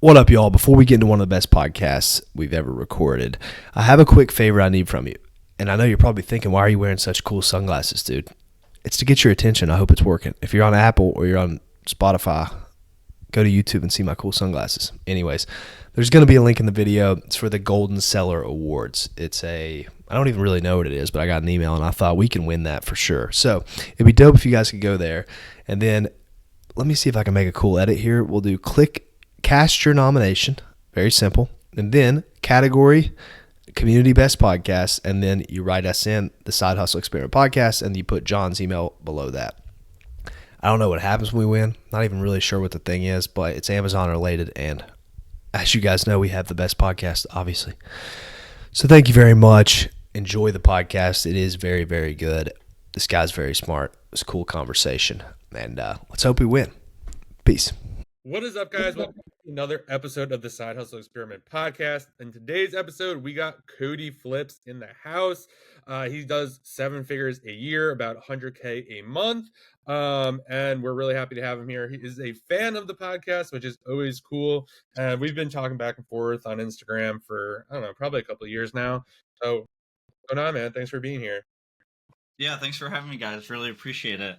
What up, y'all? Before we get into one of the best podcasts we've ever recorded, I have a quick favor I need from you. And I know you're probably thinking, why are you wearing such cool sunglasses, dude? It's to get your attention. I hope it's working. If you're on Apple or you're on Spotify, go to YouTube and see my cool sunglasses. Anyways, there's going to be a link in the video. It's for the Golden Seller Awards. I don't even really know what it is, but I got an email and I thought we can win that for sure. So it'd be dope if you guys could go there. And then let me see if I can make a cool edit here. We'll do cast your nomination. Very simple. And then category, community best podcast. And then you write us in the Side Hustle Experiment podcast and you put John's email below that. I don't know what happens when we win. Not even really sure what the thing is, but it's Amazon related. And as you guys know, we have the best podcast, obviously. So thank you very much. Enjoy the podcast. It is very, very good. This guy's very smart. It was a cool conversation. And let's hope we win. Peace. What is up, guys? Welcome to another episode of the Side Hustle Experiment podcast. In today's episode, we got Cody Flips in the house. He does 7 figures a year, about 100K a month. And we're really happy to have him here. He is a fan of the podcast, which is always cool. And we've been talking back and forth on Instagram for, I don't know, probably a couple of years now. So, what's going on, man? Thanks for being here. Yeah, thanks for having me, guys. Really appreciate it.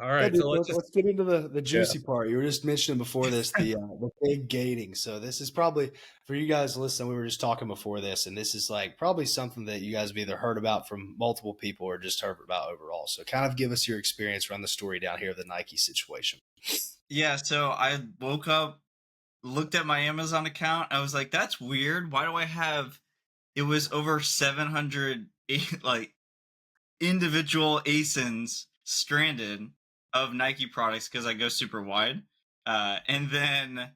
All right, so let's get into the juicy part. You were just mentioning before this the big gating. So this is probably for you guys listening. We were just talking before this, and this is like probably something that you guys have either heard about from multiple people or just heard about overall. So kind of give us your experience, run the story down here of the Nike situation. Yeah, so I woke up, looked at my Amazon account. I was like, that's weird. Why do I have? It was over 700 like individual ASINs stranded of Nike products because I go super wide. And then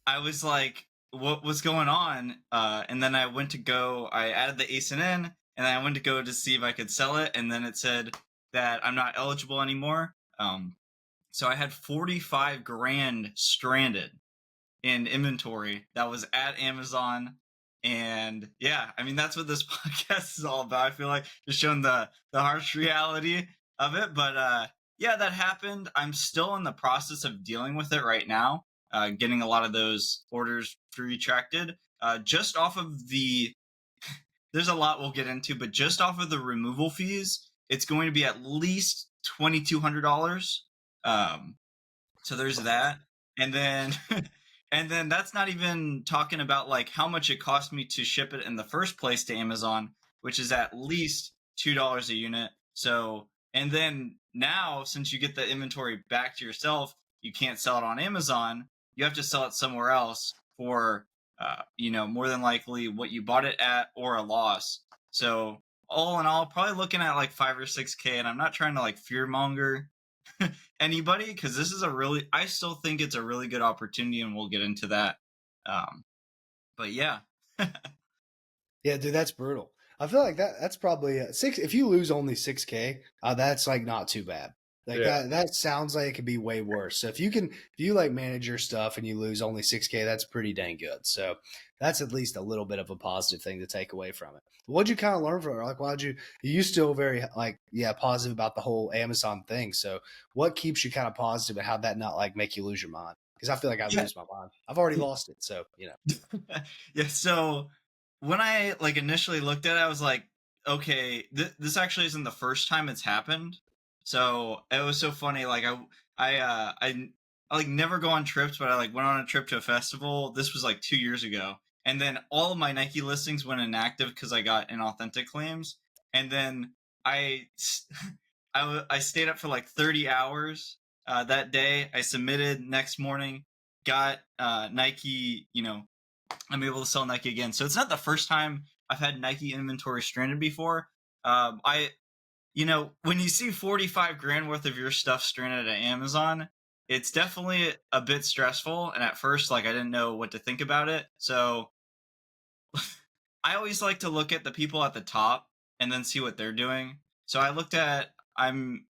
I was like, what's going on? And then I added the ASIN in, and then I went to go to see if I could sell it. And then it said that I'm not eligible anymore. So I had 45 grand stranded in inventory that was at Amazon. And yeah, I mean, that's what this podcast is all about. I feel like just showing the harsh reality of it. But yeah, that happened. I'm still in the process of dealing with it right now, getting a lot of those orders retracted. Just off of there's a lot we'll get into, but just off of the removal fees, it's going to be at least $2,200. So there's that. And then, and then that's not even talking about like how much it cost me to ship it in the first place to Amazon, which is at least $2 a unit. So, and then now, since you get the inventory back to yourself, you can't sell it on Amazon. You have to sell it somewhere else for, more than likely what you bought it at or a loss. So all in all, probably looking at like 5 or 6K. And I'm not trying to like fearmonger anybody, because this is I still think it's a really good opportunity, and we'll get into that. But yeah. Yeah, dude, that's brutal. I feel like that's probably six. If you lose only 6K, that's like not too bad. Like that sounds like it could be way worse. So if you like manage your stuff and you lose only 6K, that's pretty dang good. So that's at least a little bit of a positive thing to take away from it. What'd you kind of learn from it? Like, you still very positive about the whole Amazon thing. So what keeps you kind of positive, and how'd that not like make you lose your mind? Because I feel like I lose my mind. I've already lost it. So, Yeah. So when I like initially looked at it, I was like, okay, this actually isn't the first time it's happened. So it was so funny. Like I like never go on trips, but I like went on a trip to a festival. This was like 2 years ago. And then all of my Nike listings went inactive because I got inauthentic claims. And then I stayed up for like 30 hours that day. I submitted next morning, got Nike, I'm able to sell Nike again. So it's not the first time I've had Nike inventory stranded before. When you see 45 grand worth of your stuff stranded at Amazon, it's definitely a bit stressful. And at first, like, I didn't know what to think about it. So I always like to look at the people at the top and then see what they're doing. So I looked at, I'm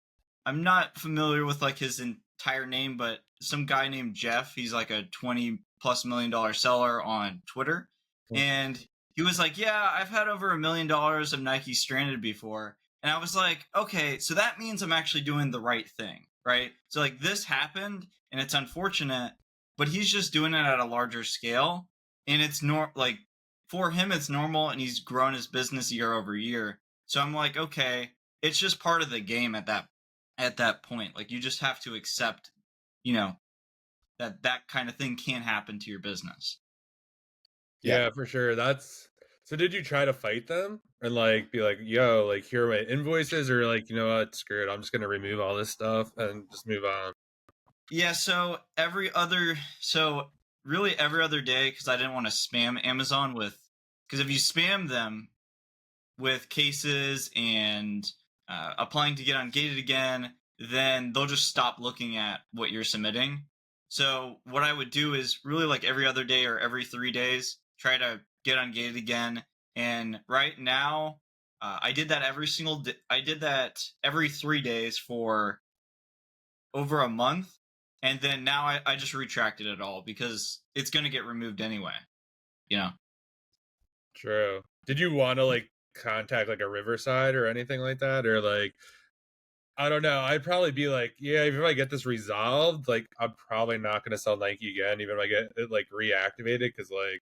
not familiar with like his entire name, but some guy named Jeff, he's like a $20+ million seller on Twitter. And he was like, yeah, I've had over $1 million of Nike stranded before. And I was like, okay, so that means I'm actually doing the right thing, right? So like this happened and it's unfortunate, but he's just doing it at a larger scale, and it's like for him it's normal, and he's grown his business year over year. So I'm like, okay, it's just part of the game at that point. Like, you just have to accept, that kind of thing can happen to your business. Yeah, for sure. So did you try to fight them and like be like, yo, like here are my invoices, or like, you know what, screw it, I'm just gonna remove all this stuff and just move on? Yeah, so really every other day, because I didn't want to spam Amazon because if you spam them with cases and applying to get ungated again, then they'll just stop looking at what you're submitting. So what I would do is really like every other day or every 3 days, try to get ungated again. And right now, I did that every single day. I did that every 3 days for over a month. And then now I just retracted it all because it's going to get removed anyway, you know? True. Did you want to like contact like a Riverside or anything like that, or like, I don't know, I'd probably be like, yeah, if I get this resolved, like I'm probably not gonna sell Nike again, even if I get it like reactivated, because like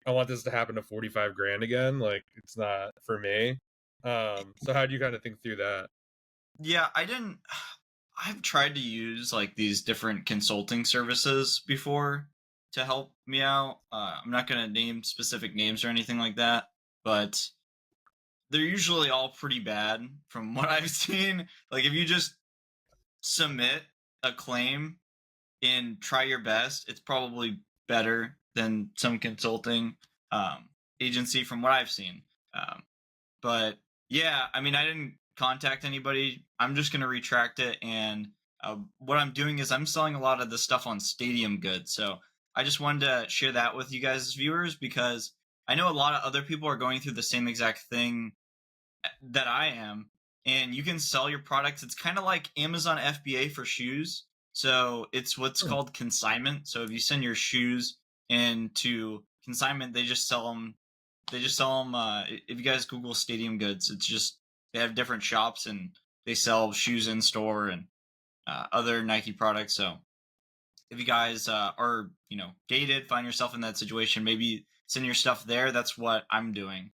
I want this to happen to 45 grand again. Like, it's not for me. So how do you kind of think through that? Yeah, I've tried to use like these different consulting services before to help me out. I'm not going to name specific names or anything like that, but they're usually all pretty bad from what I've seen. Like, if you just submit a claim and try your best, it's probably better than some consulting agency from what I've seen. Um, but yeah, I mean, I didn't contact anybody. I'm just going to retract it. And what I'm doing is I'm selling a lot of the stuff on Stadium Goods. So I just wanted to share that with you guys as viewers, because I know a lot of other people are going through the same exact thing that I am. And you can sell your products. It's kind of like Amazon FBA for shoes. So it's what's called consignment. So if you send your shoes into consignment, they just sell them. If you guys Google Stadium Goods, it's just they have different shops and they sell shoes in store and other Nike products. So if you guys are gated, find yourself in that situation, maybe send your stuff there. That's what I'm doing.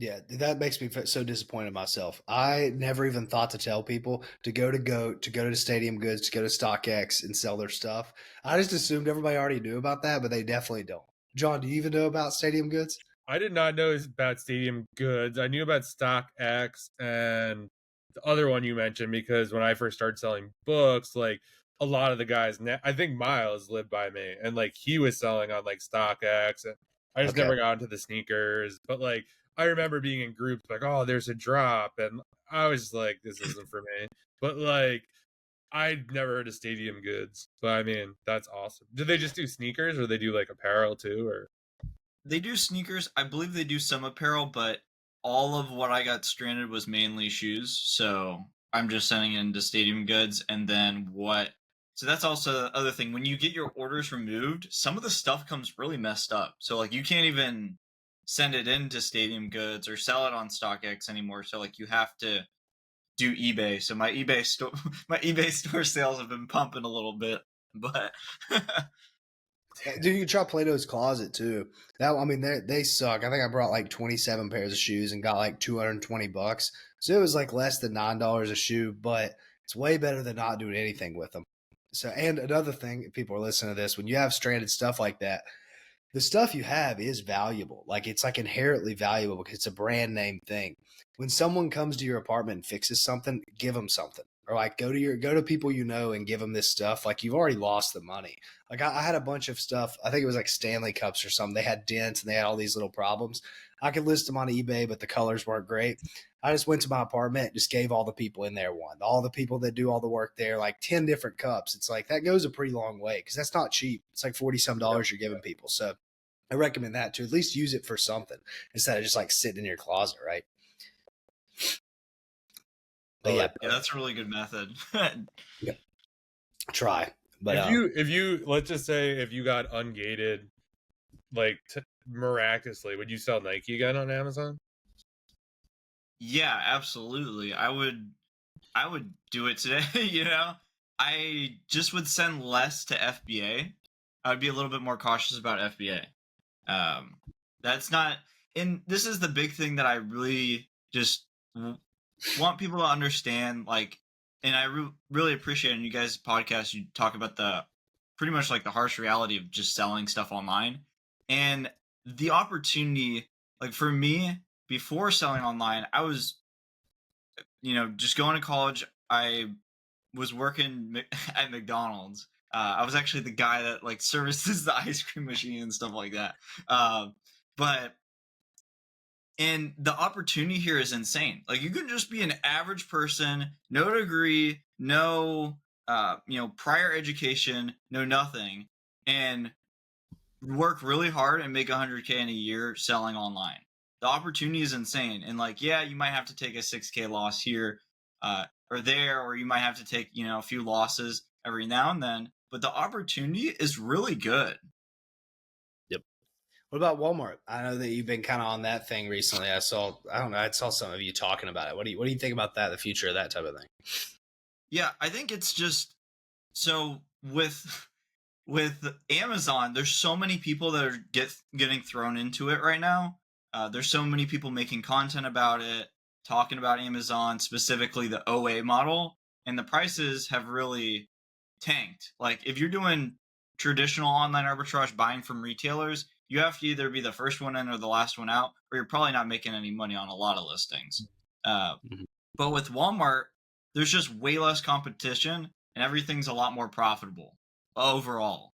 Yeah, that makes me so disappointed in myself. I never even thought to tell people to go to Goat, to go to Stadium Goods, to go to StockX and sell their stuff. I just assumed everybody already knew about that, but they definitely don't. John, do you even know about Stadium Goods? I did not know about Stadium Goods. I knew about StockX and the other one you mentioned, because when I first started selling books, like a lot of the guys, I think Miles lived by me, and like he was selling on like StockX, and I just Okay. never got into the sneakers. But like I remember being in groups like, oh, there's a drop, and I was just like, this isn't for me. But like I'd never heard of Stadium Goods. But I mean, that's awesome. Do they just do sneakers, or they do like apparel too, or? They do sneakers. I believe they do some apparel, but all of what I got stranded was mainly shoes. So I'm just sending it into Stadium Goods. And then so that's also the other thing. When you get your orders removed, some of the stuff comes really messed up. So like you can't even send it into Stadium Goods or sell it on StockX anymore. So like you have to do eBay. So my eBay store my eBay store sales have been pumping a little bit, but Dude, you can try Plato's Closet too. They suck. I think I brought like 27 pairs of shoes and got like $220. So it was like less than $9 a shoe, but it's way better than not doing anything with them. So, and another thing, if people are listening to this, when you have stranded stuff like that, the stuff you have is valuable. Like, it's like inherently valuable because it's a brand name thing. When someone comes to your apartment and fixes something, give them something. Or like go to people you know and give them this stuff. Like, you've already lost the money. Like, I had a bunch of stuff. I think it was like Stanley cups or something. They had dents and they had all these little problems. I could list them on eBay, but the colors weren't great. I just went to my apartment, just gave all the people in there one. All the people that do all the work there, like 10 different cups. It's like that goes a pretty long way because that's not cheap. It's like 40 some dollars you're giving people. So I recommend that to at least use it for something instead of just like sitting in your closet, right? But yeah, yeah, that's a really good method. yeah, try. But If you let's just say if you got ungated like miraculously, would you sell Nike again on Amazon? Yeah, absolutely. I would do it today, I just would send less to FBA. I would be a little bit more cautious about FBA. That's not, and this is the big thing that I really just want people to understand. Like, and I really appreciate in you guys' podcast, you talk about the pretty much like the harsh reality of just selling stuff online and the opportunity. Like for me, before selling online, I was, just going to college. I was working at McDonald's. I was actually the guy that like services the ice cream machine and stuff like that. But and the opportunity here is insane. Like you can just be an average person, no degree, no prior education, no nothing, and work really hard and make 100K in a year selling online. The opportunity is insane. And like, yeah, you might have to take a 6K loss here or there, or you might have to take, a few losses every now and then. But the opportunity is really good. Yep. What about Walmart? I know that you've been kind of on that thing recently. I saw some of you talking about it. What do you think about that, the future of that type of thing? Yeah, I think it's just so with Amazon, there's so many people that are getting thrown into it right now. There's so many people making content about it, talking about Amazon, specifically the OA model, and the prices have really tanked. Like if you're doing traditional online arbitrage buying from retailers, you have to either be the first one in or the last one out, or you're probably not making any money on a lot of listings. But with Walmart, there's just way less competition and everything's a lot more profitable overall.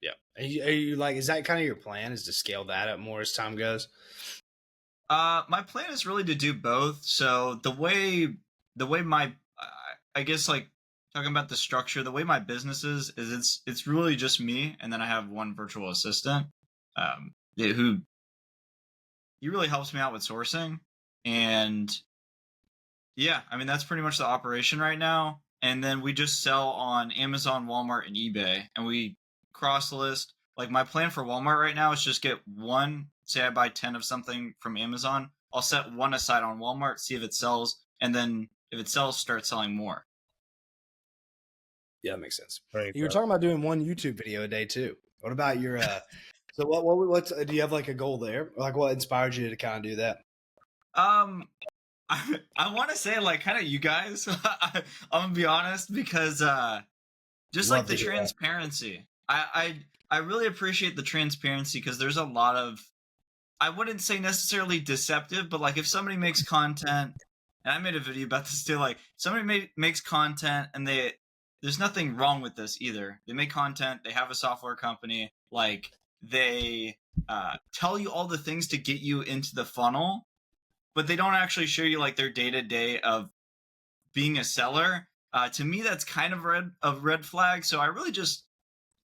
Yeah. Are you like, is that kind of your plan, is to scale that up more as time goes? My plan is really to do both. So the way my, I guess like talking about the structure, the way my business is it's really just me. And then I have one virtual assistant, who he really helps me out with sourcing. And yeah, I mean, that's pretty much the operation right now. And then we just sell on Amazon, Walmart, and eBay, and we cross list. Like my plan for Walmart right now is just get one, say I buy 10 of something from Amazon, I'll set one aside on Walmart, see if it sells, and then if it sells, start selling more. Yeah, that makes sense. Right. You were talking about doing one YouTube video a day too. What about your so what do you have like a goal there? Like what inspired you to kind of do that? I want to say like kind of you guys. I'm gonna be honest because just Love like the to hear that. transparency. I really appreciate the transparency because there's a lot of, I wouldn't say necessarily deceptive, but like if somebody makes content, and I made a video about this too, like somebody makes content and there's nothing wrong with this either. They make content, they have a software company, like they tell you all the things to get you into the funnel, but they don't actually show you like their day-to-day of being a seller. To me, that's kind of a red flag. So I really just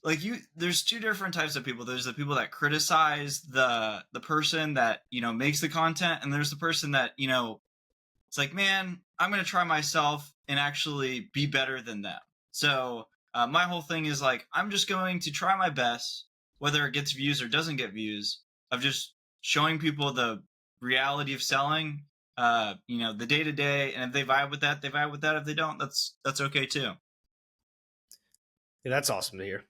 like there's two different types of people. There's the people that criticize the person that, makes the content. And there's the person that, it's like, man, I'm going to try myself and actually be better than them. So my whole thing is like, I'm just going to try my best, whether it gets views or doesn't get views, of just showing people the reality of selling, the day to day. And if they vibe with that, they vibe with that. If they don't, that's okay too. Yeah, that's awesome to hear.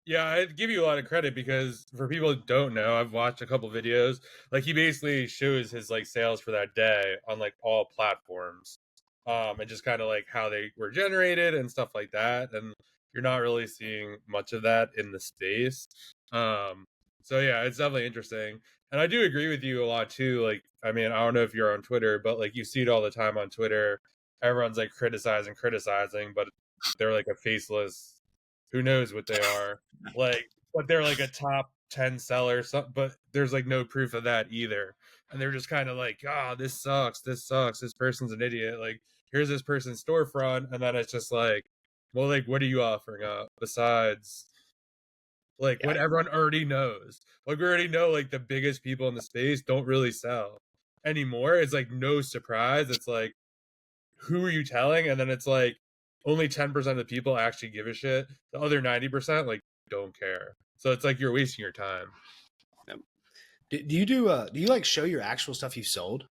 Yeah, I'd give you a lot of credit because for people who don't know, I've watched a couple videos. Like he basically shows his like sales for that day on like all platforms, and just kind of like how they were generated and stuff like that. And you're not really seeing much of that in the space. So yeah, it's definitely interesting. And I do agree with you a lot too. Like, I mean, I don't know if you're on Twitter, but like you see it all the time on Twitter. Everyone's like criticizing, but they're like a faceless, who knows what they are, like, but they're like a top 10 seller, but there's like no proof of that either. And they're just kind of like, this sucks, this person's an idiot, like here's this person's storefront. And then it's just like, well, like what are you offering up besides like what everyone already knows? Like we already know like the biggest people in the space don't really sell anymore. It's like no surprise. It's like, who are you telling? And then it's like only 10% of the people actually give a shit. The other 90% like don't care. So it's like you're wasting your time. Do you like show your actual stuff you've sold?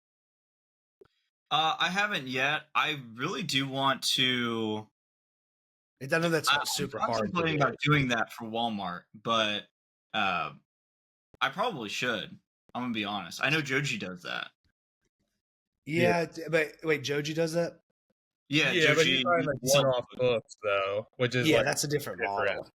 I haven't yet. I really do want to I know that's I'm super hard to contemplating do. about doing that for Walmart, but I probably should. I'm gonna be honest. I know Joji does that. Yeah, but wait, Joji does that? Yeah, Yeah, but he's Joji. buying like he sells- one-off books though, which is Yeah, like that's a different different. model.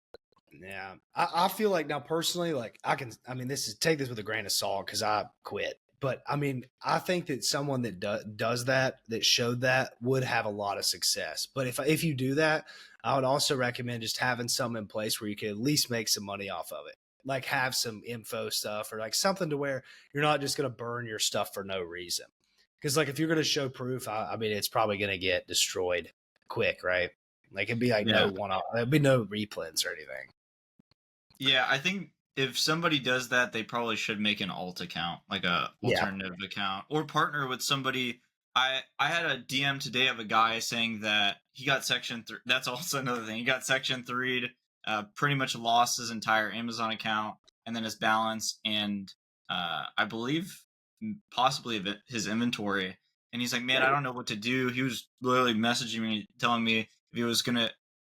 Yeah, I feel like now personally, like I mean, take this with a grain of salt because I quit. But I mean, I think that someone that does that showed that would have a lot of success. But if you do that, I would also recommend just having something in place where you can at least make some money off of it. Like have some info stuff or like something to where you're not just going to burn your stuff for no reason. Because like if you're going to show proof, I mean, it's probably going to get destroyed quick, right? Like it'd be like Yeah. no one-off, it'd be no replints or anything. Yeah, I think if somebody does that, they probably should make an alt account, like a Yeah. alternative account, or partner with somebody. I had a DM today of a guy saying that he got Section 3. That's also another thing. He got Section 3'd, pretty much lost his entire Amazon account and then his balance and I believe possibly his inventory. And he's like, man, I don't know what to do. He was literally messaging me, telling me if he was gonna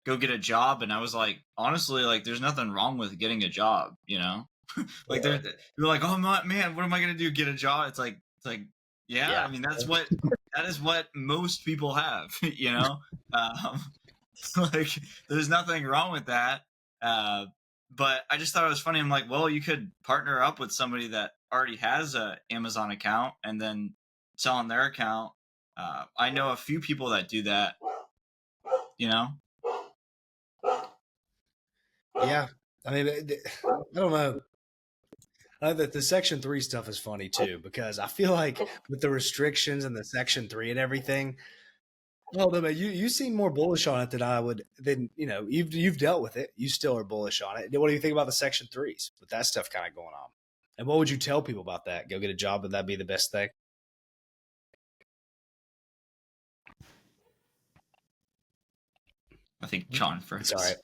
go get a job, and I was like, honestly, like, there's nothing wrong with getting a job, you know? Like, you're like, oh man, what am I gonna do? Get a job? It's like, yeah. I mean, that is what most people have, you know? Like, there's nothing wrong with that. But I just thought it was funny. I'm like, well, you could partner up with somebody that already has a Amazon account and then sell on their account. I know a few people that do that, you know? Yeah. I mean, I don't know. The Section 3 stuff is funny too, because I feel like with the restrictions and the Section 3 and everything, well, no, man, you seem more bullish on it than I would. Than you've dealt with it. You still are bullish on it. What do you think about the Section 3s with that stuff kind of going on? And what would you tell people about that? Go get a job, would that be the best thing? I think John first. It's all right.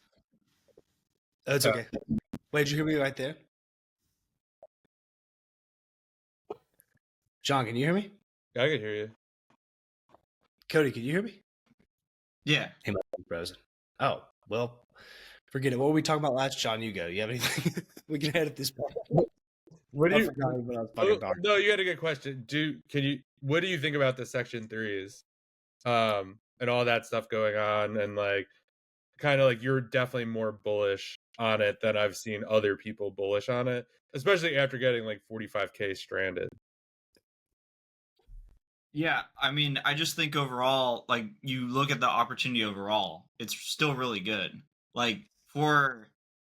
Oh, it's okay. Wait, did you hear me right there? John, can you hear me? I can hear you. Cody, can you hear me? Yeah. He might be frozen. Oh, well, forget it. What were we talking about last? John, you go. You have anything? We can edit this part. What do I you? forgot what I was fucking talking. No, you had a good question. What do you think about the Section 3s, and all that stuff going on, and like, kind of like you're definitely more bullish on it than I've seen other people bullish on it, especially after getting like 45K stranded. Yeah, I mean, I just think overall, like, you look at the opportunity overall, it's still really good. Like, for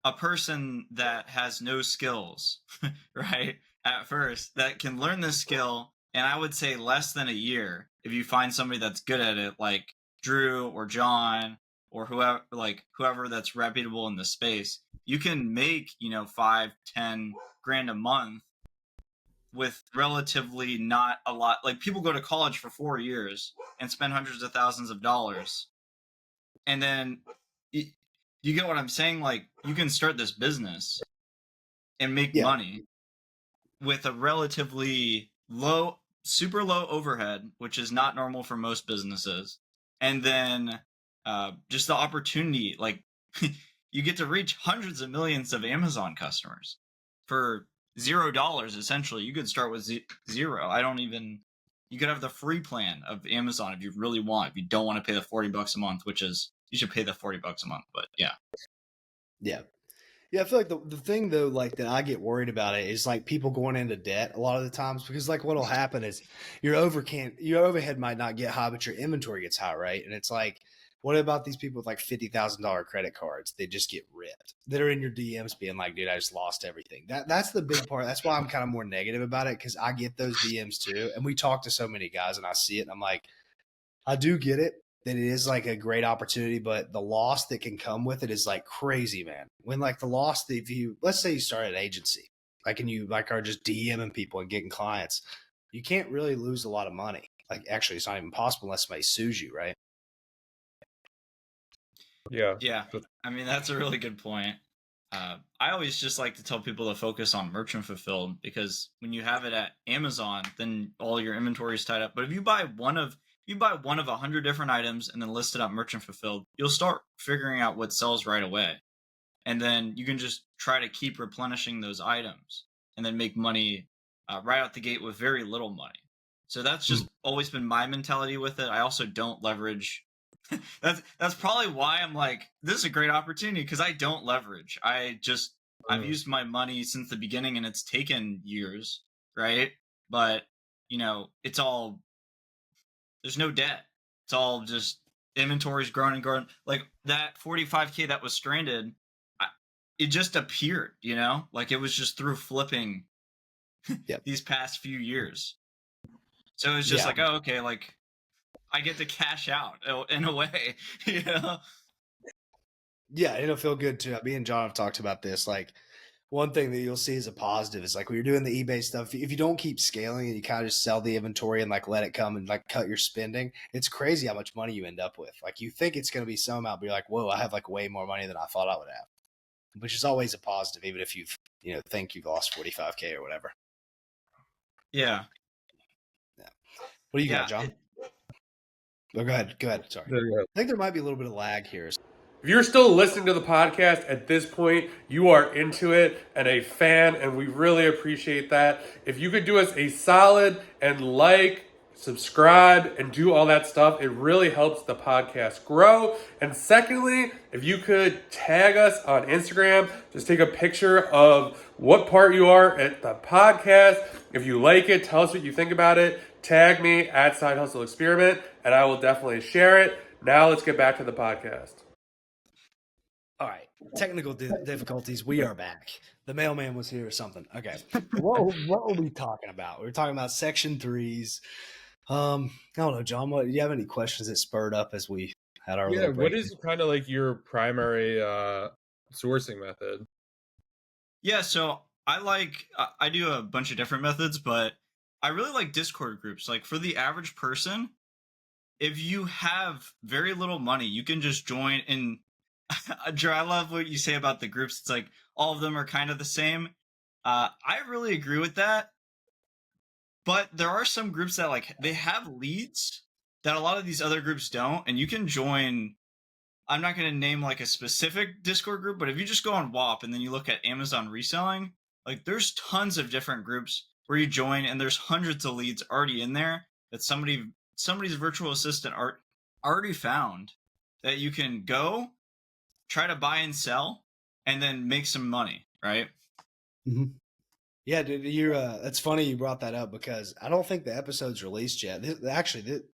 a person that has no skills, right, at first, that can learn this skill, and I would say less than a year, if you find somebody that's good at it, like Drew or John or whoever that's reputable in the space, you can make, 5-10 grand a month with relatively not a lot. Like, people go to college for 4 years and spend hundreds of thousands of dollars, and then you get what I'm saying. Like, you can start this business and make money with a relatively super low overhead, which is not normal for most businesses, and then just the opportunity, like, you get to reach hundreds of millions of Amazon customers for $0. Essentially, you could start with zero. You could have the free plan of Amazon if you really want. If you don't want to pay the $40 a month, which is, you should pay the $40 a month. But yeah. I feel like the thing though, like that I get worried about it is like people going into debt a lot of the times, because like what'll happen is your overhead might not get high, but your inventory gets high, right? And it's like, what about these people with like $50,000 credit cards? They just get ripped. That are in your DMs being like, dude, I just lost everything. That's the big part. That's why I'm kind of more negative about it, because I get those DMs too. And we talk to so many guys and I see it and I'm like, I do get it that it is like a great opportunity, but the loss that can come with it is like crazy, man. When like the loss that let's say you start an agency, like, and you like are just DMing people and getting clients, you can't really lose a lot of money. Like, actually, it's not even possible unless somebody sues you, right? Yeah. I mean, that's a really good point. I always just like to tell people to focus on merchant fulfilled, because when you have it at Amazon, then all your inventory is tied up. But if you buy one of you buy one of 100 different items and then list it out merchant fulfilled, you'll start figuring out what sells right away. And then you can just try to keep replenishing those items and then make money right out the gate with very little money. So that's just always been my mentality with it. I also don't leverage. That's probably why I'm like, this is a great opportunity, because I don't leverage. I've used my money since the beginning, and it's taken years, right? But it's all, there's no debt. It's all just inventory's growing and growing. Like that 45K that was stranded, it just appeared, like it was just through flipping these past few years. So it's just like, oh, okay, like I get to cash out in a way, Yeah, it'll feel good too. Me and John have talked about this. Like, one thing that you'll see as a positive is like when you're doing the eBay stuff, if you don't keep scaling and you kind of just sell the inventory and like let it come and like cut your spending, it's crazy how much money you end up with. Like you think it's going to be some amount, but you're like, whoa, I have like way more money than I thought I would have, which is always a positive, even if you've, think you've lost 45K or whatever. Yeah. What do you got, John? Oh, go ahead. Sorry. I think there might be a little bit of lag here. If you're still listening to the podcast at this point, you are into it and a fan, and we really appreciate that. If you could do us a solid and like, subscribe, and do all that stuff, it really helps the podcast grow. And secondly, if you could tag us on Instagram, just take a picture of what part you are at the podcast. If you like it, tell us what you think about it. Tag me at Side Hustle Experiment, and I will definitely share it. Now let's get back to the podcast. All right, technical difficulties. We are back. The mailman was here or something. Okay, what were we talking about? We were talking about Section 3s. I don't know, John. Do you have any questions that spurred up as we had our little break? What is kind of like your primary sourcing method? Yeah, so I do a bunch of different methods, but I really like Discord groups. Like for the average person, if you have very little money, you can just join in. Drew, I love what you say about the groups. It's like all of them are kind of the same. I really agree with that. But there are some groups that like they have leads that a lot of these other groups don't, and you can join. I'm not going to name like a specific Discord group, but if you just go on WAP and then you look at Amazon reselling, like there's tons of different groups where you join, and there's hundreds of leads already in there that somebody's virtual assistant already found that you can go try to buy and sell and then make some money, right? Mm-hmm. Yeah, dude, it's funny you brought that up because I don't think the episode's released yet.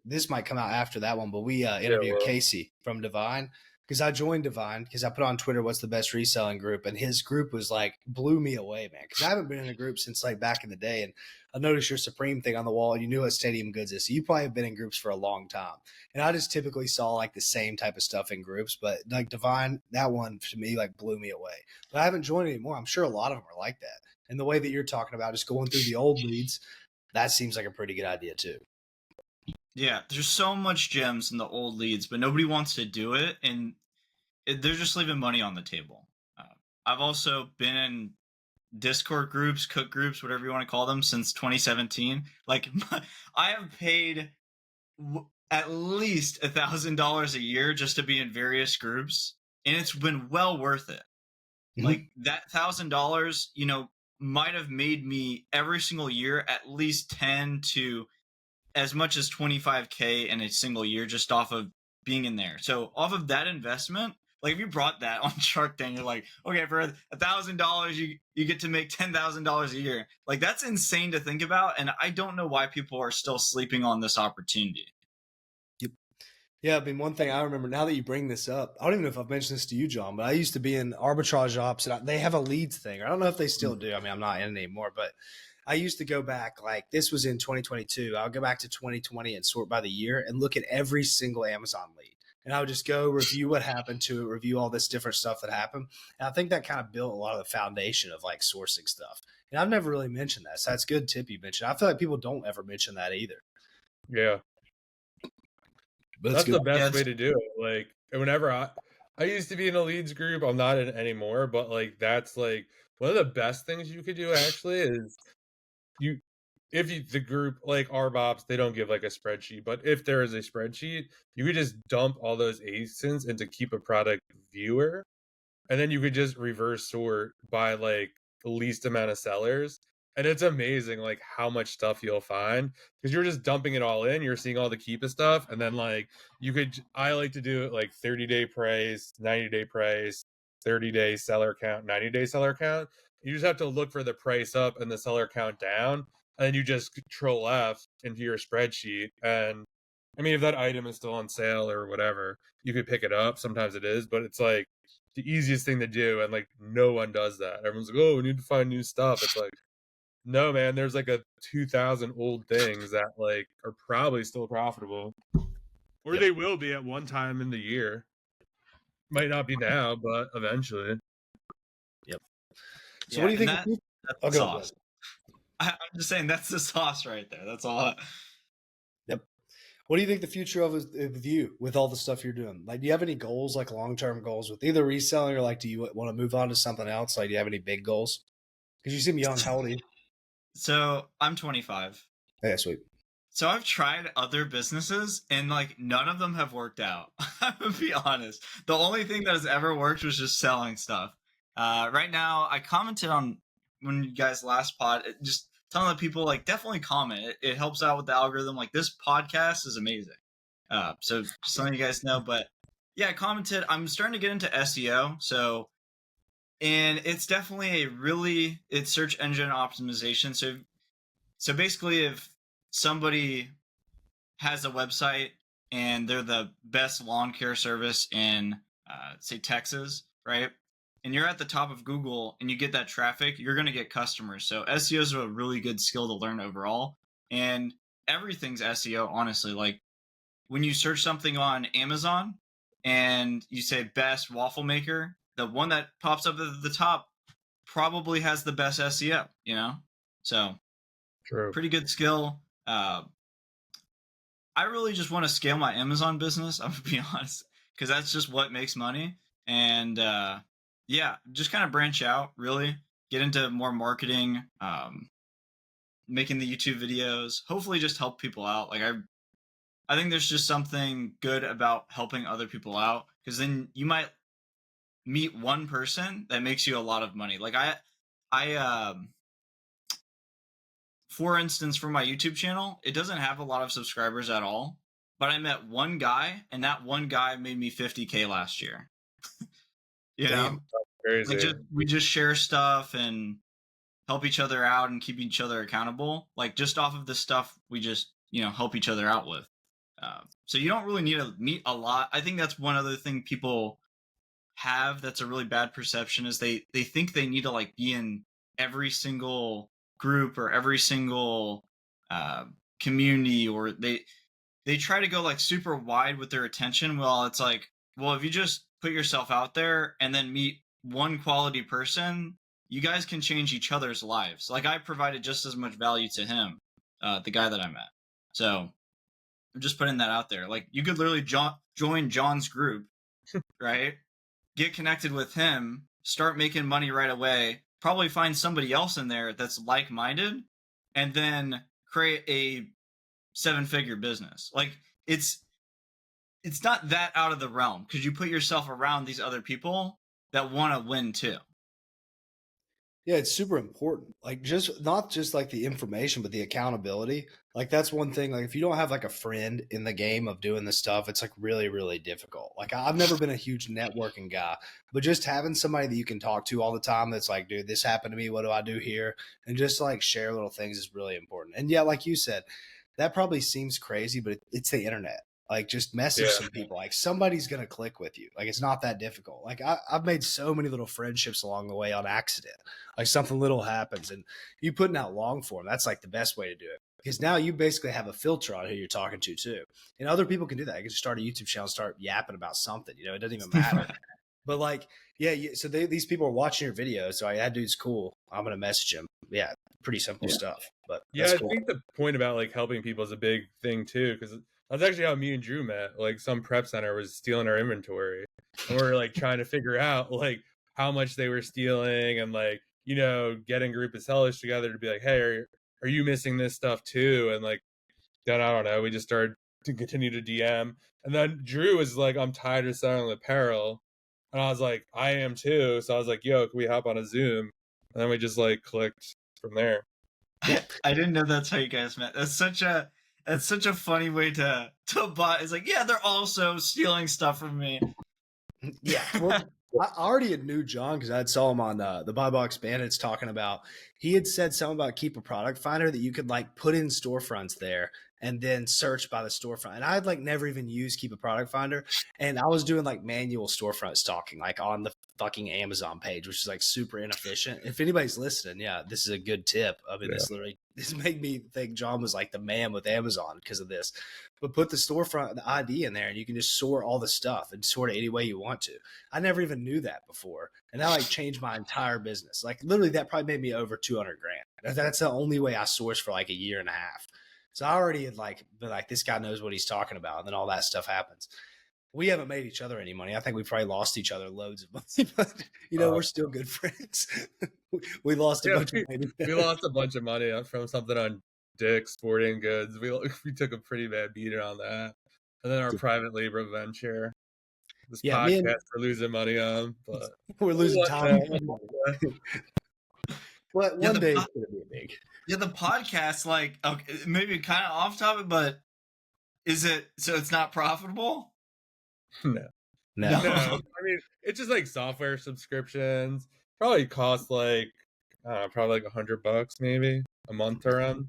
This might come out after that one, but we interviewed Casey from Divine because I joined Divine because I put on Twitter what's the best reselling group, and his group was like blew me away, man. Because I haven't been in a group since like back in the day, and I noticed your Supreme thing on the wall, and you knew what Stadium Goods is, so you probably have been in groups for a long time. And I just typically saw like the same type of stuff in groups, but like Divine, that one to me like blew me away. But I haven't joined anymore. I'm sure a lot of them are like that. And the way that you're talking about just going through the old leads, that seems like a pretty good idea too. Yeah, there's so much gems in the old leads, but nobody wants to do it, and they're just leaving money on the table. I've also been in Discord groups, cook groups, whatever you want to call them, since 2017. Like, I have paid at least $1,000 a year just to be in various groups, and it's been well worth it. Mm-hmm. Like that $1,000, might have made me every single year at least 10 to as much as 25K in a single year just off of being in there. So off of that investment, like if you brought that on Shark Tank, you're like, okay, for $1,000, you get to make $10,000 a year. Like that's insane to think about. And I don't know why people are still sleeping on this opportunity. Yeah, I mean, one thing I remember now that you bring this up, I don't even know if I've mentioned this to you, John, but I used to be in arbitrage ops, and they have a leads thing. I don't know if they still do. I mean, I'm not in it anymore, but I used to go back, like this was in 2022. I'll go back to 2020 and sort by the year and look at every single Amazon lead. And I would just go review what happened to it, review all this different stuff that happened. And I think that kind of built a lot of the foundation of like sourcing stuff. And I've never really mentioned that. So that's good tip you mentioned. I feel like people don't ever mention that either. Yeah. But that's the best way to do it. Like whenever I used to be in a leads group, I'm not in anymore, but like that's like one of the best things you could do actually is the group like RBOPs, they don't give like a spreadsheet, but if there is a spreadsheet, you could just dump all those ASINs into keep a product viewer, and then you could just reverse sort by like the least amount of sellers. And it's amazing like how much stuff you'll find because you're just dumping it all in. You're seeing all the Keepa stuff, and then like I like to do it like 30-day price, 90-day price, 30-day seller count, 90-day seller count. You just have to look for the price up and the seller count down, and then you just control F into your spreadsheet. And I mean, if that item is still on sale or whatever, you could pick it up. Sometimes it is, but it's like the easiest thing to do, and like no one does that. Everyone's like, oh, we need to find new stuff. It's like, no, man, there's like a 2,000 old things that like are probably still profitable, or they will be at one time in the year. Might not be now, but eventually. So what do you think? That's the sauce. I'm just saying that's the sauce right there. That's all. What do you think the future of you with all the stuff you're doing? Like, do you have any goals, like long-term goals with either reselling or like, do you want to move on to something else? Like, do you have any big goals? Because you seem young. How old are you? So I'm 25. Yeah, sweet. So I've tried other businesses and like none of them have worked out. I'm gonna be honest. The only thing that has ever worked was just selling stuff. Right now, I commented on when you guys last pod, just telling the people like definitely comment. It helps out with the algorithm. Like this podcast is amazing. So just letting you guys know. But yeah, I commented. I'm starting to get into SEO. And it's definitely it's search engine optimization. So basically, if somebody has a website and they're the best lawn care service in, say, Texas, right? And you're at the top of Google and you get that traffic, you're going to get customers. So SEO is a really good skill to learn overall. And everything's SEO, honestly. Like when you search something on Amazon and you say best waffle maker, the one that pops up at the top probably has the best SEO, you know? So True. Pretty good skill. I really just want to scale my Amazon business, I'm going to be honest, because that's just what makes money. And yeah, just kind of branch out, really get into more marketing, making the YouTube videos, hopefully just help people out. Like I think there's just something good about helping other people out, because then you might meet one person that makes you a lot of money. Like I for instance, for my YouTube channel, it doesn't have a lot of subscribers at all, but I met one guy and that one guy made me 50K last year. You know, Crazy. like we just share stuff and help each other out and keep each other accountable. Like just off of the stuff we just, help each other out with. So you don't really need to meet a lot. I think that's one other thing people have that's a really bad perception is they think they need to like be in every single group or every single community, or they try to go like super wide with their attention. Well, it's like, well, if you just put yourself out there and then meet one quality person, you guys can change each other's lives. Like I provided just as much value to him, the guy that I met. So I'm just putting that out there. Like you could literally join John's group, right? Get connected with him, start making money right away, probably find somebody else in there that's like-minded, and then create a 7-figure business. Like it's not that out of the realm because you put yourself around these other people that want to win too. Yeah, it's super important. Like just not just like the information, but the accountability. Like that's one thing. Like if you don't have like a friend in the game of doing this stuff, it's like really, really difficult. Like I've never been a huge networking guy, but just having somebody that you can talk to all the time that's like, dude, this happened to me. What do I do here? And just like share little things is really important. And yeah, like you said, that probably seems crazy, but it's the internet. Like just message some people. Like somebody's gonna click with you. Like it's not that difficult. Like I've made so many little friendships along the way on accident. Like something little happens, and you putting out long form. That's like the best way to do it because now you basically have a filter on who you're talking to too. And other people can do that. You can just start a YouTube channel, start yapping about something. It doesn't even matter. But like, yeah. So these people are watching your videos. So that dude's cool. I'm gonna message him. Yeah, pretty simple stuff. But yeah, I cool. think the point about like helping people is a big thing too, because that's actually how me and Drew met. Like some prep center was stealing our inventory, and we're like trying to figure out like how much they were stealing, and like getting a group of sellers together to be like, hey, are are you missing this stuff too? And like, then I don't know, we just started to continue to DM. And then Drew was like, I'm tired of selling apparel. And I was like, I am too. So I was like, yo, can we hop on a Zoom? And then we just like clicked from there. I didn't know that's how you guys met. That's such a funny way to buy. It's like, yeah, they're also stealing stuff from me. Yeah. Well, I already knew John because I saw him on the Buy Box Bandits talking about, he had said something about Keep a Product Finder that you could like put in storefronts there and then search by the storefront. And I had like never even used Keep a Product Finder. And I was doing like manual storefront stalking, like on the fucking Amazon page, which is like super inefficient. If anybody's listening, yeah, this is a good tip. I mean, this made me think John was like the man with Amazon because of this. But put the storefront, the ID in there, and you can just sort all the stuff and sort it any way you want to. I never even knew that before. And that like changed my entire business. Like literally that probably made me over 200 grand. That's the only way I sourced for like a year and a half. So I already had like been like, this guy knows what he's talking about. And then all that stuff happens. We haven't made each other any money. I think we probably lost each other loads of money, but you know, we're still good friends. we lost a bunch of money. We lost a bunch of money from something on Dick's Sporting Goods. We took a pretty bad beating on that. And then our private labor venture. This podcast we're losing money on, but we're losing time. Well, one day it's gonna be big. Yeah, the podcast, like, okay, maybe kind of off topic, but is it so it's not profitable? No. I mean, it's just like software subscriptions. Probably cost like probably like $100 maybe a month to run.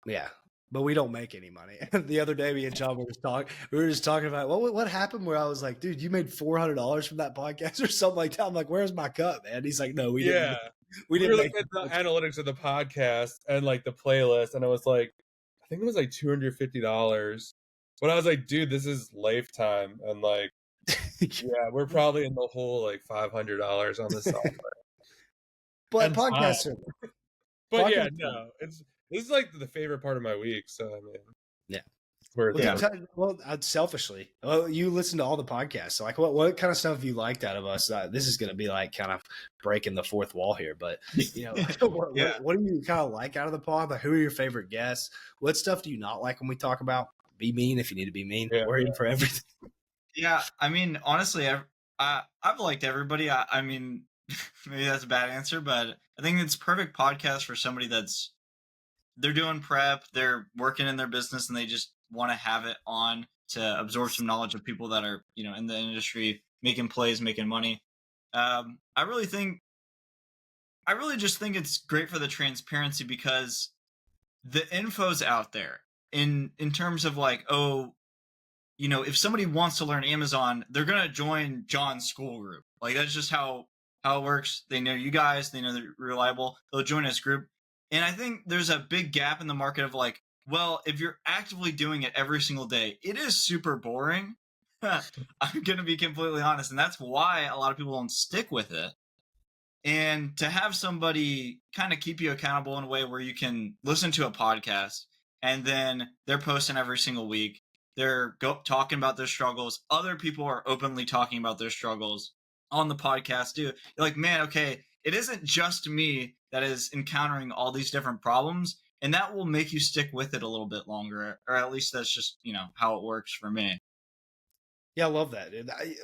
Yeah, but we don't make any money. The other day, me and John were just talking about what happened. Where I was like, dude, you made $400 from that podcast or something like that. I'm like, where's my cut, man? He's like, no, we didn't. We didn't look at the analytics of the podcast and like the playlist, and it was like, I think it was like $250. But I was like, dude, this is lifetime, and like, yeah, we're probably in the whole like $500 on the software. But podcasts are. But yeah, no, this is like the favorite part of my week. So I mean, well, selfishly, you listen to all the podcasts. So like, what kind of stuff have you liked out of us? This is going to be like kind of breaking the fourth wall here, but you know, what do you kind of like out of the pod? Like, who are your favorite guests? What stuff do you not like when we talk about? Be mean if you need to be mean. We're in for everything. Yeah, I mean, honestly, I've liked everybody. I mean, maybe that's a bad answer, but I think it's perfect podcast for somebody they're doing prep, they're working in their business, and they just want to have it on to absorb some knowledge of people that are, you know, in the industry, making plays, making money. I really just think it's great for the transparency because the info's out there in terms of like, oh, you know, if somebody wants to learn Amazon, they're going to join John's school group. Like that's just how it works. They know you guys, they know they're reliable. They'll join this group. And I think there's a big gap in the market of like, well, if you're actively doing it every single day, it is super boring. I'm going to be completely honest. And that's why a lot of people don't stick with it. And to have somebody kind of keep you accountable in a way where you can listen to a podcast and then they're posting every single week. They're talking about their struggles. Other people are openly talking about their struggles on the podcast too. You're like, man, okay, it isn't just me that is encountering all these different problems. And that will make you stick with it a little bit longer. Or at least that's just, you know, how it works for me. Yeah, I love that.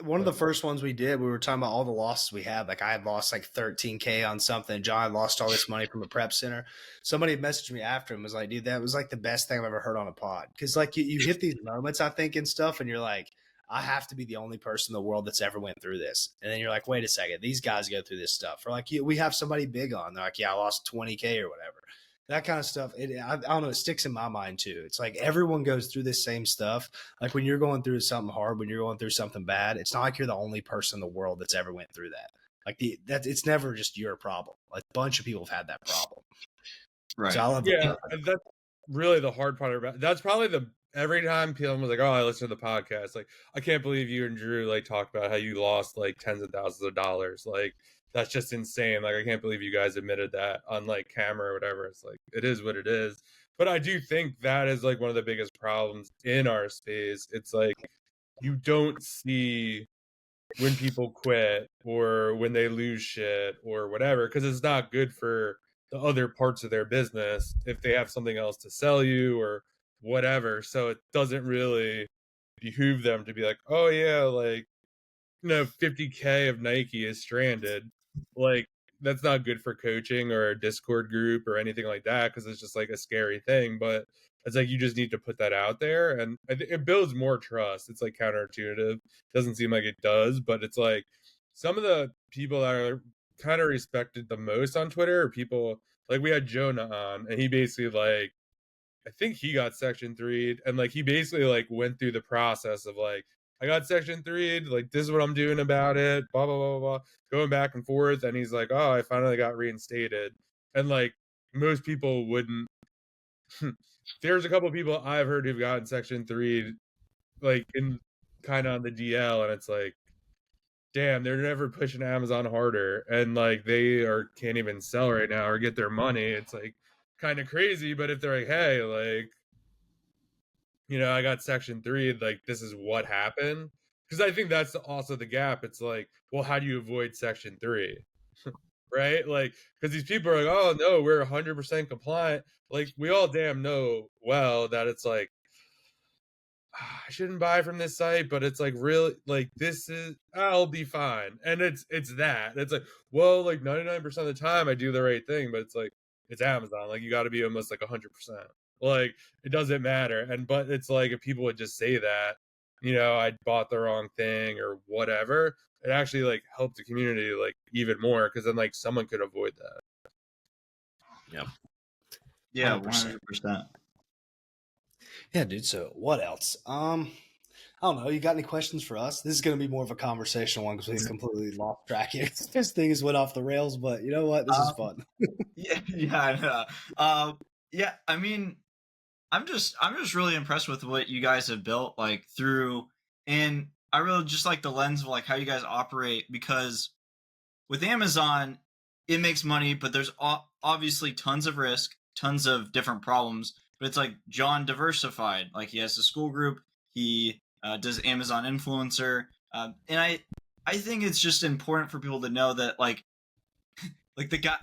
One of the first ones we did, we were talking about all the losses we had. Like I had lost like 13K on something. John had lost all this money from a prep center. Somebody messaged me after and was like, dude, that was like the best thing I've ever heard on a pod. Cause like you hit these moments, I think, and stuff. And you're like, I have to be the only person in the world that's ever went through this. And then you're like, wait a second, these guys go through this stuff. Or like, we have somebody big on. They're like, yeah, I lost 20K or whatever. That kind of stuff. I don't know. It sticks in my mind too. It's like everyone goes through this same stuff. Like when you're going through something hard, when you're going through something bad, it's not like you're the only person in the world that's ever went through that. Like it's never just your problem. Like a bunch of people have had that problem. Right. So I love that's really the hard part about it. That's probably every time people was like, oh, I listen to the podcast. Like, I can't believe you and Drew like talked about how you lost like tens of thousands of dollars. Like, that's just insane. Like, I can't believe you guys admitted that on like camera or whatever. It's like, it is what it is. But I do think that is like one of the biggest problems in our space. It's like, you don't see when people quit or when they lose shit or whatever, because it's not good for the other parts of their business if they have something else to sell you or whatever. So it doesn't really behoove them to be like, oh yeah, like, 50K of Nike is stranded. Like, that's not good for coaching or a Discord group or anything like that, because it's just like a scary thing. But it's like you just need to put that out there, and it builds more trust. It's like counterintuitive. Doesn't seem like it does, but it's like some of the people that are kind of respected the most on Twitter are people like we had Jonah on, and he basically like I think he got section 3'd, and like he basically like went through the process of like I got section 3'd, like this is what I'm doing about it, blah blah blah blah, going back and forth, and he's like, oh, I finally got reinstated, and like most people wouldn't. There's a couple of people I've heard who've gotten section 3 like in kind of on the DL, and it's like, damn, they're never pushing Amazon harder, and like they are can't even sell right now or get their money. It's like kind of crazy, but if they're like, hey, like I got section 3, like this is what happened. Because I think that's also the gap. It's like, well, how do you avoid section 3? Right? Like, because these people are like, oh no, we're 100% compliant. Like, we all damn know well that it's like, I shouldn't buy from this site, but it's like really like this is I'll be fine. And it's that. It's like, well, like 99% of the time I do the right thing, but it's like it's Amazon. Like you gotta be almost like 100%. Like it doesn't matter. And but it's like if people would just say that, I bought the wrong thing or whatever, it actually like helped the community like even more because then like someone could avoid that. Yeah, 100%. 100%. Yeah, dude. So what else? I don't know. You got any questions for us? This is going to be more of a conversational one because we completely lost track here. This thing has went off the rails, but you know what? This is fun. Yeah, I know. Yeah, I mean, I'm just really impressed with what you guys have built like through, and I really just like the lens of like how you guys operate, because with Amazon it makes money, but there's obviously tons of risk, tons of different problems. But it's like John diversified, like he has a school group, he does Amazon influencer, and I think it's just important for people to know that like the guy,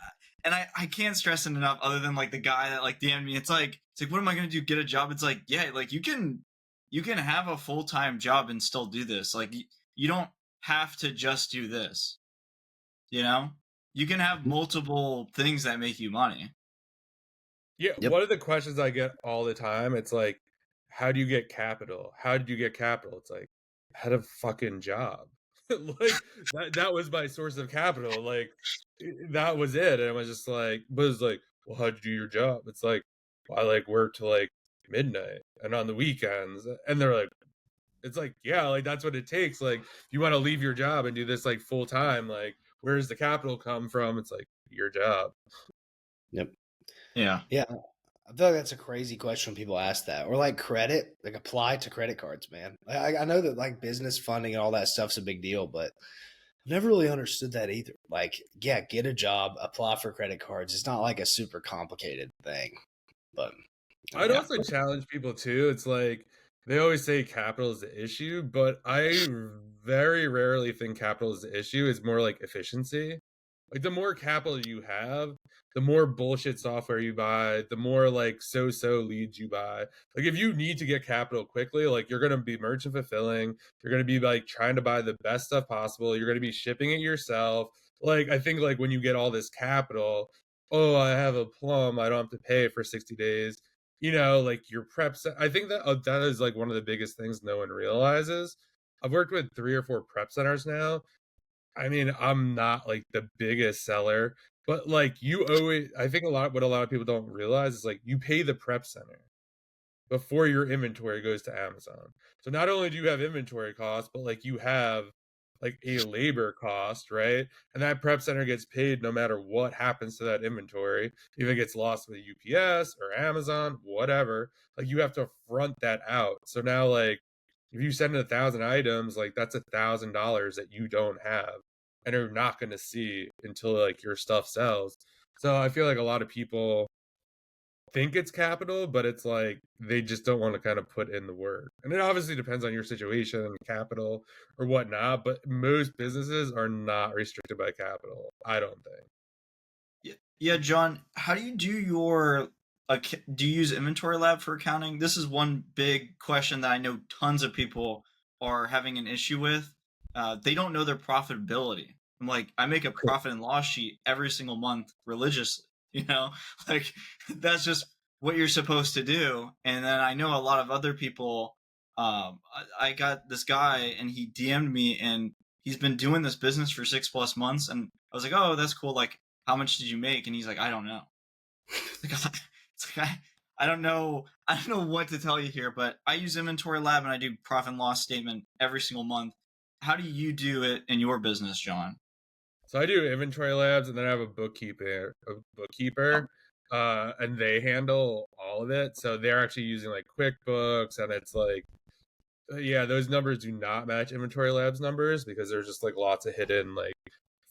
and I can't stress it enough, other than like the guy that like DM'd me, it's like what am I gonna do, get a job? It's like, yeah, like you can have a full-time job and still do this. Like you don't have to just do this, you can have multiple things that make you money. Yeah, Yep. one of the questions I get all the time, it's like, how do you get capital? How did you get capital? It's like, I had a fucking job. Like that was my source of capital. Like that was it. And I was just like, but it's like, well, how'd you do your job? It's like, well, I like work till like midnight and on the weekends. And they're like, it's like, yeah, like that's what it takes. Like if you want to leave your job and do this like full time, like where does the capital come from? It's like your job. Yep. Yeah. Yeah. I feel like that's a crazy question when people ask that, or like credit, like apply to credit cards, man. I know that like business funding and all that stuff's a big deal, but I've never really understood that either. Like, yeah, get a job, apply for credit cards. It's not like a super complicated thing, but I'd also challenge people too. It's like they always say capital is the issue, but I very rarely think capital is the issue. It's more like efficiency. Like the more capital you have, the more bullshit software you buy, the more like so leads you buy. Like if you need to get capital quickly, like you're gonna be merchant fulfilling, you're gonna be like trying to buy the best stuff possible, you're gonna be shipping it yourself. Like I think like when you get all this capital, oh, I have a plum, I don't have to pay for 60 days. Like your prep I think that that is like one of the biggest things no one realizes. I've worked with 3 or 4 prep centers now. I mean, I'm not like the biggest seller, but like you always, I think what a lot of people don't realize is like you pay the prep center before your inventory goes to Amazon. So not only do you have inventory costs, but like you have like a labor cost, right? And that prep center gets paid no matter what happens to that inventory, if it gets lost with UPS or Amazon, whatever. Like you have to front that out. So now like if you send 1,000 items, like that's $1,000 that you don't have and are not going to see until like your stuff sells. So I feel like a lot of people think it's capital, but it's like they just don't want to kind of put in the work. And it obviously depends on your situation, capital or whatnot, but most businesses are not restricted by capital, I don't think. Yeah, John, how do you do your do you use Inventory Lab for accounting? This is one big question that I know tons of people are having an issue with. They don't know their profitability. I'm like, I make a profit and loss sheet every single month religiously, like that's just what you're supposed to do. And then I know a lot of other people. I got this guy and he DM'd me and he's been doing this business for 6+ months. And I was like, oh, that's cool. Like, how much did you make? And he's like, I don't know. It's like I don't know. I don't know what to tell you here, but I use Inventory Lab and I do profit and loss statement every single month. How do you do it in your business, John? So I do inventory labs, and then I have a bookkeeper, and they handle all of it. So they're actually using like QuickBooks, and it's like, yeah, those numbers do not match inventory labs numbers because there's just like lots of hidden like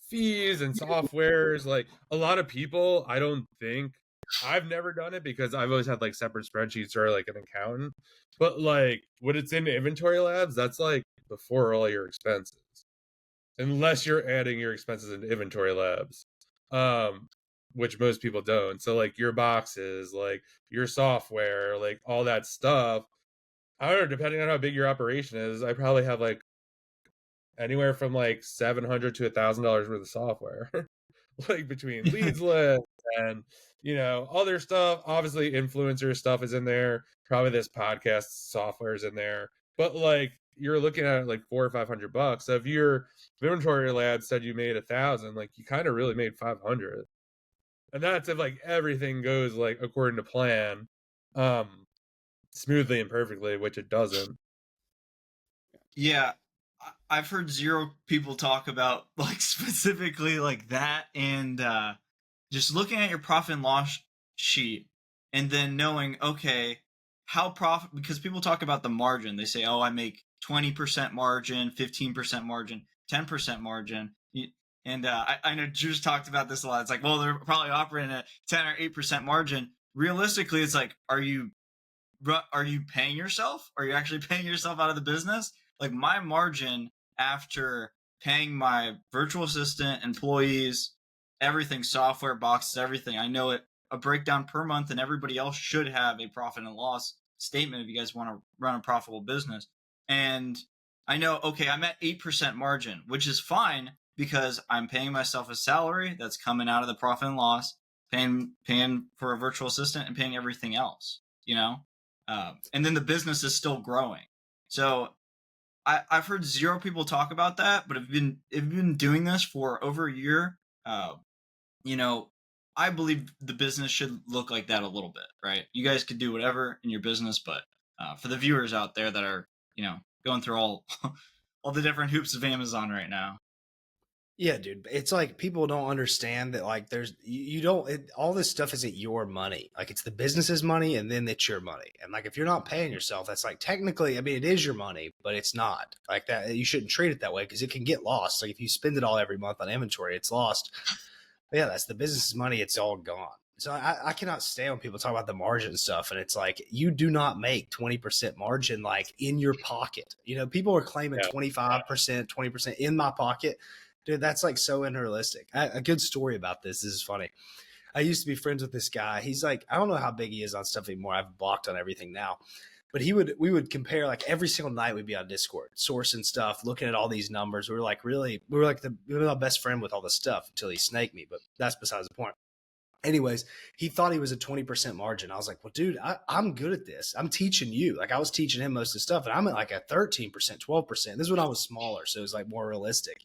fees and softwares. Like a lot of people, I don't think I've never done it because I've always had like separate spreadsheets or like an accountant. But like when it's in inventory labs, that's like before all your expenses, unless you're adding your expenses into inventory labs, um, which most people don't. So like your boxes, like your software, like all that stuff. I don't know, depending on how big your operation is, I probably have like anywhere from like $700 to $1,000 worth of software, like between leads list and other stuff. Obviously, influencer stuff is in there. Probably this podcast software is in there, but like you're looking at like $400 or $500. So if your inventory lab said you made 1,000, like you kind of really made 500, and that's if like everything goes like according to plan, um, smoothly and perfectly, which it doesn't. Yeah, I've heard zero people talk about like specifically like that, and just looking at your profit and loss sheet and then knowing, okay, how profit, because people talk about the margin. They say, oh, I make 20% margin, 15% margin, 10% margin. And I know Drew's talked about this a lot. It's like, well, they're probably operating at 10 or 8% margin. Realistically, it's like, are you paying yourself? Are you actually paying yourself out of the business? Like my margin after paying my virtual assistant, employees, everything, software, boxes, everything, I know it a breakdown per month, and everybody else should have a profit and loss statement if you guys want to run a profitable business. And I know, okay, I'm at 8% margin, which is fine because I'm paying myself a salary that's coming out of the profit and loss, paying for a virtual assistant and paying everything else, and then the business is still growing. So I've heard zero people talk about that, but have been doing this for over a year. You know, I believe the business should look like that a little bit, right? You guys could do whatever in your business, but for the viewers out there that are, going through all all the different hoops of Amazon right now. Yeah, dude. It's like people don't understand that like you don't all this stuff isn't your money. Like it's the business's money and then it's your money. And like if you're not paying yourself, that's like technically, I mean, it is your money, but it's not like that. You shouldn't treat it that way because it can get lost. Like if you spend it all every month on inventory, it's lost. But yeah, that's the business's money. It's all gone. So I cannot stand when people talk about the margin stuff. And it's like, you do not make 20% margin like in your pocket. People are claiming 25%, 20% in my pocket. Dude, that's like so unrealistic. A good story about this is funny. I used to be friends with this guy. He's like, I don't know how big he is on stuff anymore. I've blocked on everything now. But we would compare like every single night. We'd be on Discord sourcing stuff, looking at all these numbers. We were like my best friend with all this stuff until he snaked me. But that's besides the point. Anyways, he thought he was a 20% margin. I was like, well, dude, I'm good at this. I'm teaching you. Like I was teaching him most of the stuff, and I'm at like a 13%, 12%. This is when I was smaller, so it was like more realistic.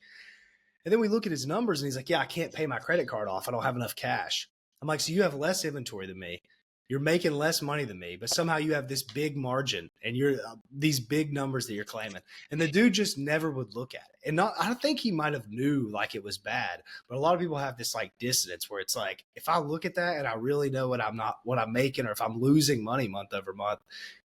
And then we look at his numbers and he's like, yeah, I can't pay my credit card off. I don't have enough cash. I'm like, so you have less inventory than me. You're making less money than me, but somehow you have this big margin and you're these big numbers that you're claiming. And the dude just never would look at it. And I don't think he might have knew like it was bad, but a lot of people have this like dissonance where it's like, if I look at that and I really know what I'm making, or if I'm losing money month over month,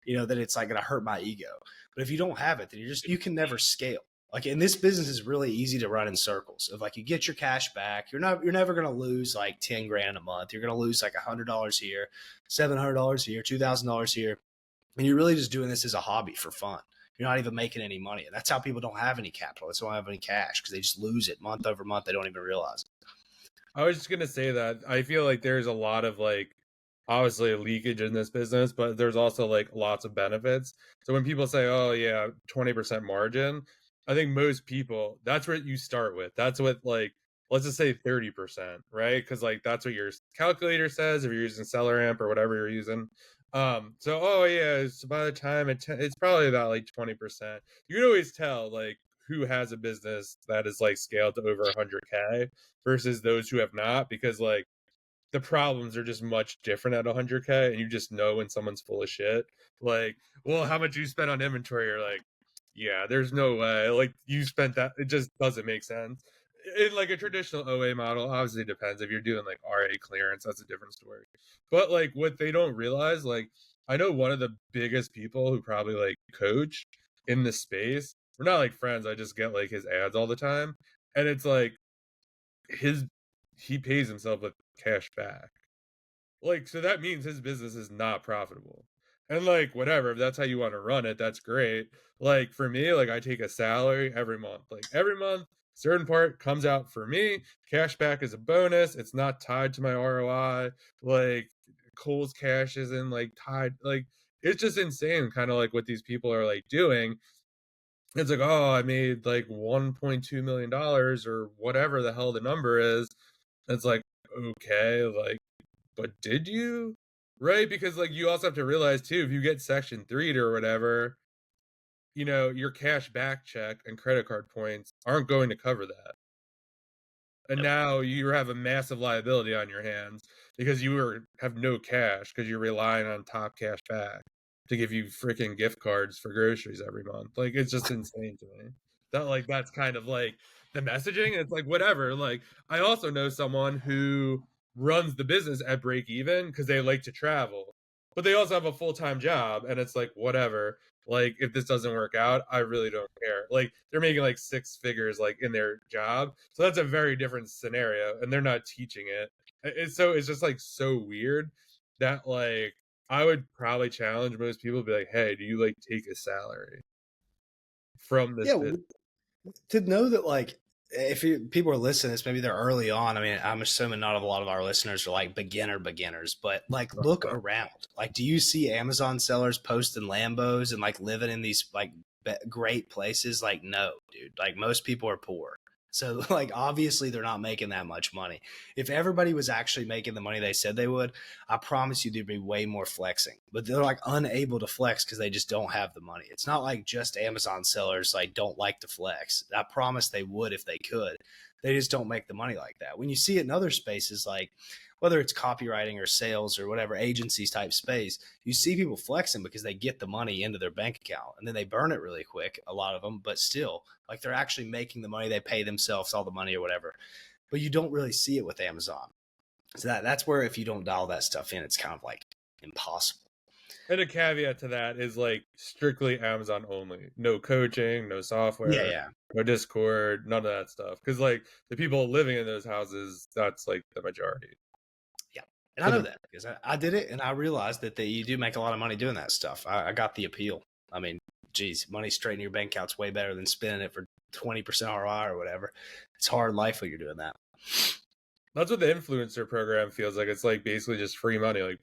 then it's like going to hurt my ego. But if you don't have it, then you can never scale. Like in this business is really easy to run in circles. Of like you get your cash back, you're never going to lose like 10 grand a month. You're going to lose like $100 here, $700 here, $2,000 here, and you're really just doing this as a hobby for fun. You're not even making any money, and that's how people don't have any capital. They don't have any cash because they just lose it month over month. They don't even realize it. I was just gonna say that I feel like there's a lot of like obviously leakage in this business, but there's also like lots of benefits. So when people say, "Oh yeah, 20% margin," I think most people that's what you start with. That's what like let's just say 30%, right? Because like that's what your calculator says if you're using Seller Amp or whatever you're using. So oh yeah, it's by the time it's probably about like 20%. You can always tell like who has a business that is like scaled to over 100K versus those who have not, because like the problems are just much different at 100K, and you just know when someone's full of shit. Like, well, how much you spent on inventory? You're like, yeah, there's no way. Like, you spent that. It just doesn't make sense. In like a traditional OA model, obviously it depends. If you're doing like RA clearance, that's a different story. But like, what they don't realize, like, I know one of the biggest people who probably like coach in this space. We're not like friends. I just get like his ads all the time, and it's like his he pays himself with cash back. Like, so that means his business is not profitable. And like, whatever, if that's how you want to run it, that's great. Like for me, like I take a salary every month. Like every month, certain part comes out for me. Cash back is a bonus. It's not tied to my ROI. Like Cole's cash isn't like tied. Like it's just insane, kind of like what these people are like doing. It's like, oh, I made like $1.2 million or whatever the hell the number is. It's like, okay, like, but did you? Right? Because like you also have to realize too, if you get section 3 or whatever, your cash back check and credit card points aren't going to cover that. And now you have a massive liability on your hands because have no cash because you're relying on top cash back to give you freaking gift cards for groceries every month. Like it's just insane to me. That's kind of like the messaging. It's like whatever. Like I also know someone who runs the business at break even because they like to travel, but they also have a full-time job, and it's like whatever. Like if this doesn't work out, I really don't care. Like they're making like 6 figures like in their job, so that's a very different scenario, and they're not teaching it. It's just like so weird that like I would probably challenge most people to be like, hey, do you like take a salary from this Yeah, business? to know that, like, if people are listening to this, maybe they're early on. I mean, I'm assuming not a lot of our listeners are like beginners, but like look around. Like, do you see Amazon sellers posting Lambos and like living in these like great places? Like, no, dude. Like, most people are poor. So, like, obviously, they're not making that much money. If everybody was actually making the money they said they would, I promise you there'd be way more flexing. But they're like unable to flex because they just don't have the money. It's not like just Amazon sellers like don't like to flex. I promise they would if they could. They just don't make the money like that. When you see it in other spaces, like whether it's copywriting or sales or whatever agencies type space, you see people flexing because they get the money into their bank account and then they burn it really quick, a lot of them, but still, like they're actually making the money, they pay themselves all the money or whatever. But you don't really see it with Amazon. So that's where if you don't dial that stuff in, it's kind of like impossible. And a caveat to that is like strictly Amazon only. No coaching, no software, Yeah. no Discord, none of that stuff. Because like the people living in those houses, that's like the majority. Yeah. And I know that because I did it and I realized that you do make a lot of money doing that stuff. I got the appeal. I mean, geez, money straight in your bank account's way better than spending it for 20% ROI or whatever. It's hard life when you're doing that. That's what the influencer program feels like. It's like basically just free money. Like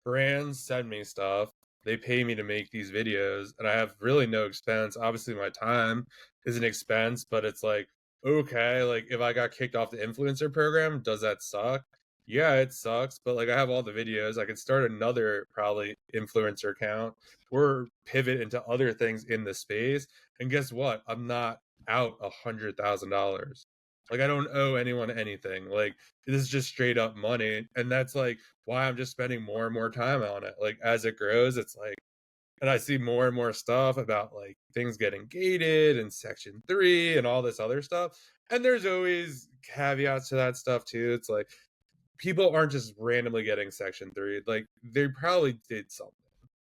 brands send me stuff. They pay me to make these videos, and I have really no expense. Obviously, my time is an expense, but it's like, okay, like if I got kicked off the influencer program, does that suck? Yeah, it sucks, but like I have all the videos. I could start another probably influencer account or pivot into other things in the space. And guess what? I'm not out $100,000. Like I don't owe anyone anything. Like this is just straight up money. And that's like why I'm just spending more and more time on it. Like as it grows, it's like, and I see more and more stuff about like things getting gated and section 3 and all this other stuff. And there's always caveats to that stuff too. It's like people aren't just randomly getting section 3. Like they probably did something.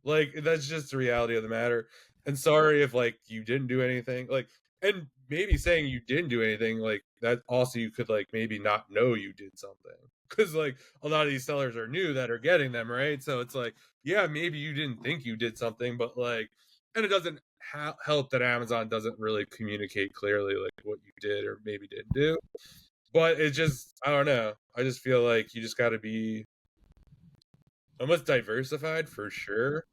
Like that's just the reality of the matter. And sorry if like you didn't do anything. Like and maybe saying you didn't do anything, like that also you could like maybe not know you did something. Cause like a lot of these sellers are new that are getting them, right? So it's like, yeah, maybe you didn't think you did something, but like, and it doesn't help that Amazon doesn't really communicate clearly like what you did or maybe didn't do. But it just, I don't know. I just feel like you just got to be almost diversified for sure.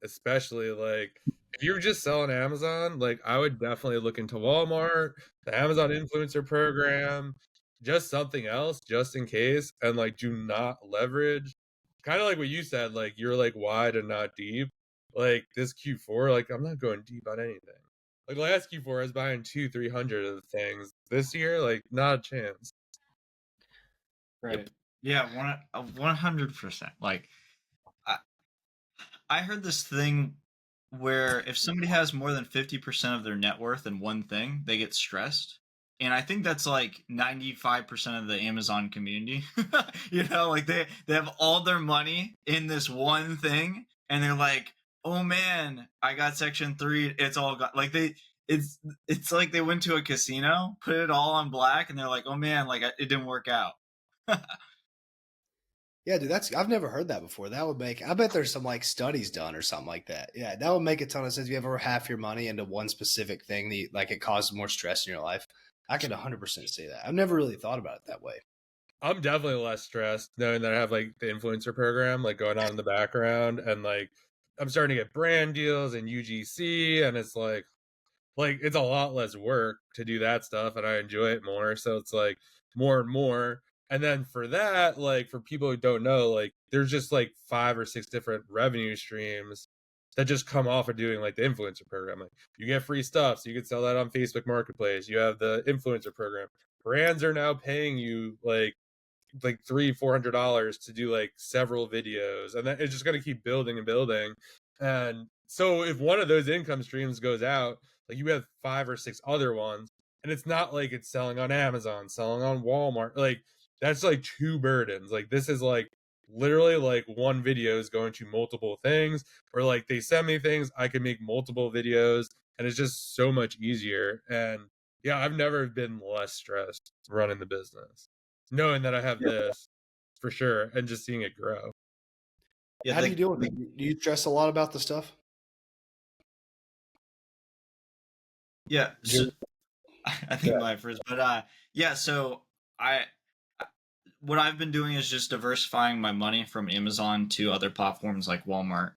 Especially like if you're just selling Amazon, like I would definitely look into Walmart, the Amazon influencer program, just something else just in case, and like do not leverage. Kind of like what you said, like you're like wide and not deep. Like this Q4, like I'm not going deep on anything. Like last Q4, I was buying 200-300 of the things. This year, like not a chance. Right. Yeah, 100%. Like I, I heard this thing where if somebody has more than 50% of their net worth in one thing, they get stressed. And I think that's like 95% of the Amazon community. Like they have all their money in this one thing and they're like, "Oh man, I got section 3, it's all got." Like it's like they went to a casino, put it all on black and they're like, "Oh man, like it didn't work out." Yeah, dude, I've never heard that before. That would make, I bet there's some like studies done or something like that. Yeah, that would make a ton of sense. If you have over half your money into one specific thing that like it causes more stress in your life, I could 100% see that. I've never really thought about it that way. I'm definitely less stressed knowing that I have like the influencer program like going on in the background, and like I'm starting to get brand deals and UGC, and it's like it's a lot less work to do that stuff, and I enjoy it more. So it's like more and more. And then for that, like for people who don't know, like there's just like 5 or 6 different revenue streams that just come off of doing like the influencer program. Like you get free stuff, so you can sell that on Facebook Marketplace. You have the influencer program. Brands are now paying you like $300-400 to do like several videos, and then it's just going to keep building and building. And so if one of those income streams goes out, like you have 5 or 6 other ones, and it's not like it's selling on Amazon, selling on Walmart, like that's like 2 burdens. Like this is like literally like one video is going to multiple things, or like they send me things, I can make multiple videos, and it's just so much easier. And yeah, I've never been less stressed running the business, knowing that I have this for sure, and just seeing it grow. How do you deal with it? Do you stress a lot about the stuff? Yeah, so, I think my first, but yeah. So what I've been doing is just diversifying my money from Amazon to other platforms like Walmart,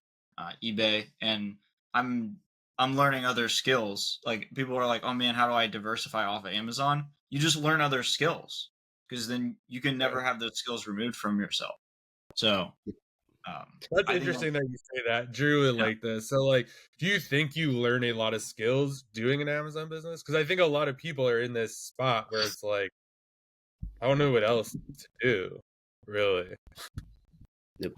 eBay, and I'm learning other skills. Like people are like, "Oh man, how do I diversify off of Amazon?" You just learn other skills because then you can never have those skills removed from yourself. So That's interesting that you say that. Drew would like this. So like, do you think you learn a lot of skills doing an Amazon business? Because I think a lot of people are in this spot where it's like, I don't know what else to do, really. Yep.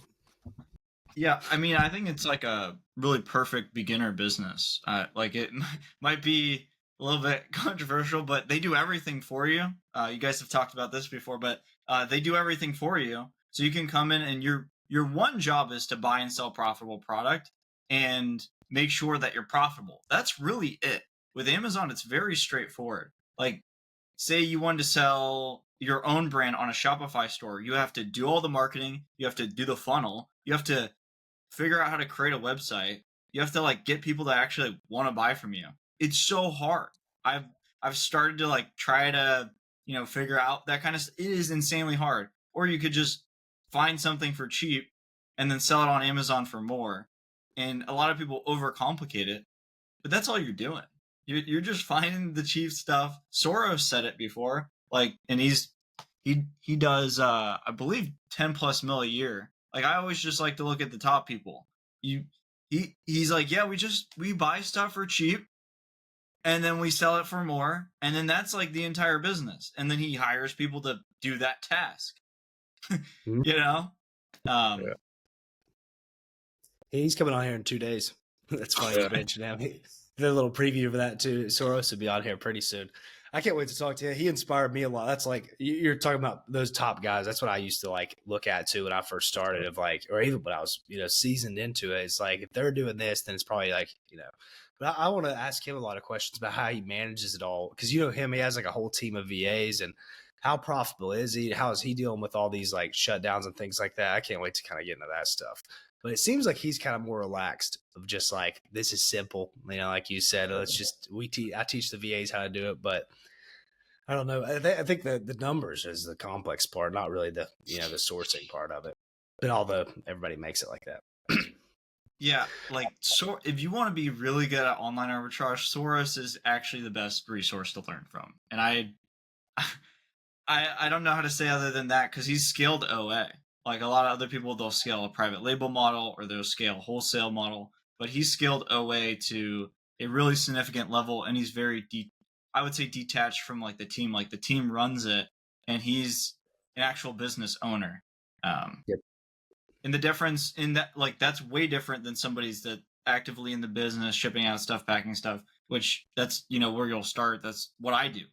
Yeah, I mean, I think it's like a really perfect beginner business. Like it might be a little bit controversial, but they do everything for you. You guys have talked about this before, but they do everything for you. So you can come in and your one job is to buy and sell profitable product and make sure that you're profitable. That's really it. With Amazon, it's very straightforward. Like, say you want to sell your own brand on a Shopify store, you have to do all the marketing, you have to do the funnel, you have to figure out how to create a website. You have to like get people to actually want to buy from you. It's so hard. I've started to like try to, figure out that kind of it is insanely hard. Or you could just find something for cheap and then sell it on Amazon for more. And a lot of people overcomplicate it, but that's all you're doing. You're just finding the cheap stuff. Soros said it before, like, and he does I believe 10 plus mil a year. Like I always just like to look at the top people. He's like, yeah, we buy stuff for cheap and then we sell it for more, and then that's like the entire business. And then he hires people to do that task. you know? Yeah. He's coming on here in 2 days. That's funny you mentioned him. Did a little preview of that too. Soros will be on here pretty soon. I can't wait to talk to you. He inspired me a lot. That's like you're talking about those top guys. That's what I used to like look at too when I first started. Of like, or even when I was seasoned into it. It's like if they're doing this, then it's probably like But I want to ask him a lot of questions about how he manages it all because him. He has like a whole team of VAs and how profitable is he? How is he dealing with all these like shutdowns and things like that? I can't wait to kind of get into that stuff. But it seems like he's kind of more relaxed of just like, this is simple. Like you said, let's just, I teach the VAs how to do it. But I don't know. I think the numbers is the complex part, not really the the sourcing part of it. But although everybody makes it like that. Yeah, like so if you want to be really good at online arbitrage, Soros is actually the best resource to learn from. And I don't know how to say other than that because he's scaled OA. Like a lot of other people, they'll scale a private label model or they'll scale a wholesale model, but he's scaled OA to a really significant level, and he's very I would say detached from like the team. Like the team runs it, and he's an actual business owner. Yep. And the difference in that, like, that's way different than somebody's that actively in the business, shipping out stuff, packing stuff, which that's, where you'll start. That's what I do.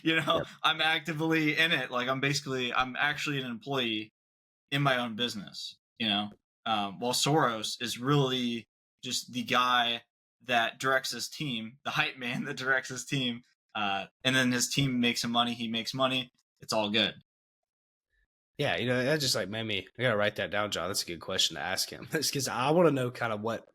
Yep. I'm actively in it. Like I'm actually an employee in my own business, while Soros is really just the guy that directs his team, the hype man that directs his team. And then his team makes some money. He makes money. It's all good. Yeah, that just like made me. I gotta write that down, John. That's a good question to ask him. It's because I want to know kind of what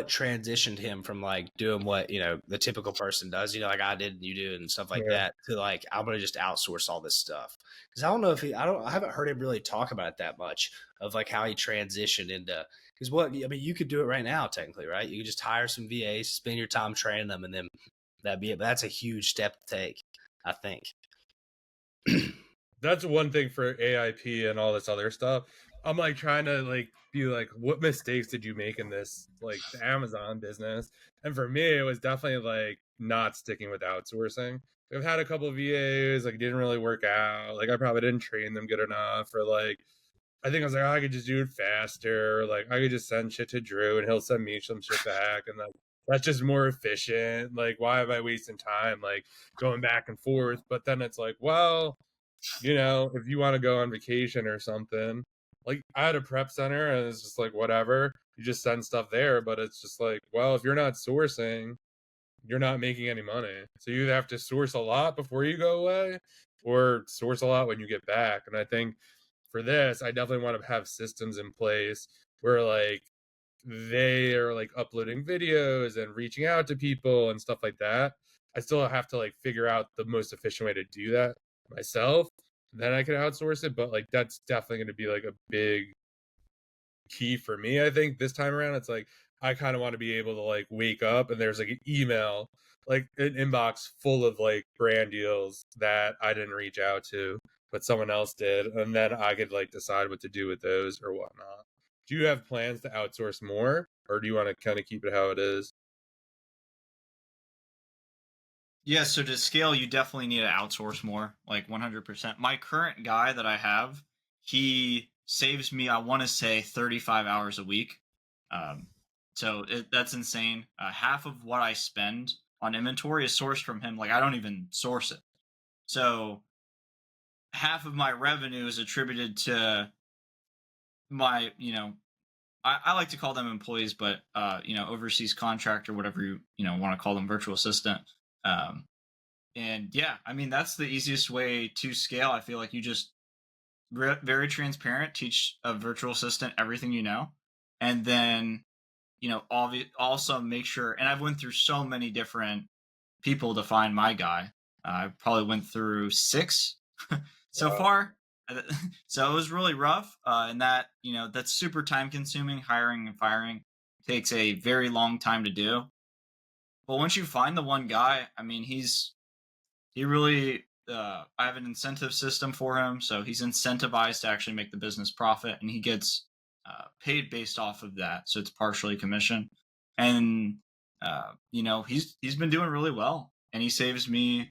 transitioned him from like doing what the typical person does, like I did and you do and stuff like that, to like I'm gonna just outsource all this stuff. Because I don't know if I haven't heard him really talk about it that much of like how he transitioned into. Because you could do it right now technically, right? You could just hire some VAs, spend your time training them, and then that'd be it. But that's a huge step to take, I think. That's one thing for AIP and all this other stuff. I'm like trying to like be like, what mistakes did you make in this like the Amazon business? And for me, it was definitely like not sticking with outsourcing. I've had a couple of VAs, like didn't really work out. Like I probably didn't train them good enough, or like I think I was like, oh, I could just do it faster. Like I could just send shit to Drew and he'll send me some shit back, and then that's just more efficient. Like why am I wasting time like going back and forth? But then it's like, well, if you want to go on vacation or something, like I had a prep center and it's just like, whatever, you just send stuff there. But it's just like, well, if you're not sourcing, you're not making any money. So you have to source a lot before you go away or source a lot when you get back. And I think for this, I definitely want to have systems in place where like they are like uploading videos and reaching out to people and stuff like that. I still have to like figure out the most efficient way to do that myself. Then I can outsource it, but like that's definitely going to be like a big key for me. I think this time around, it's like I kind of want to be able to like wake up and there's like an email, like an inbox full of like brand deals that I didn't reach out to, but someone else did, and then I could like decide what to do with those or whatnot. Do you have plans to outsource more, or do you want to kind of keep it how it is? Yeah, so to scale, you definitely need to outsource more, like 100%. My current guy that I have, he saves me, I want to say, 35 hours a week. So that's insane. Half of what I spend on inventory is sourced from him. Like, I don't even source it. So half of my revenue is attributed to my, I like to call them employees, but, overseas contractor, whatever you want to call them, virtual assistant. And yeah, I mean, that's the easiest way to scale. I feel like you just very transparent, teach a virtual assistant everything you know. And then, also make sure, and I've went through so many different people to find my guy. I probably went through 6 so far. So it was really rough. And that, that's super time consuming. Hiring and firing takes a very long time to do. But once you find the one guy, I mean, he really, I have an incentive system for him. So he's incentivized to actually make the business profit, and he gets paid based off of that. So it's partially commission. And, he's been doing really well, and he saves me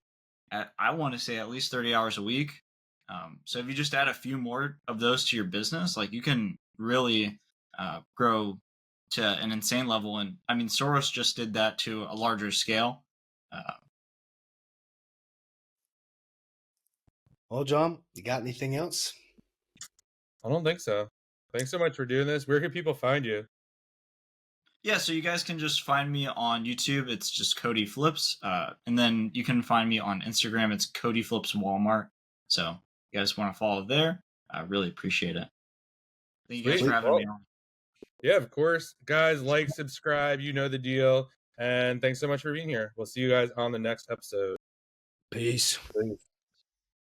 I want to say at least 30 hours a week. So if you just add a few more of those to your business, like you can really grow to an insane level. And I mean, Soros just did that to a larger scale. Well, John, you got anything else? I don't think so. Thanks so much for doing this. Where can people find you? Yeah, so you guys can just find me on YouTube. It's just Cody Flips. And then you can find me on Instagram. It's Cody Flips Walmart. So you guys want to follow there, I really appreciate it. Thank you guys for having me on. Yeah, of course. Guys, like, subscribe. You know the deal. And thanks so much for being here. We'll see you guys on the next episode. Peace. Peace.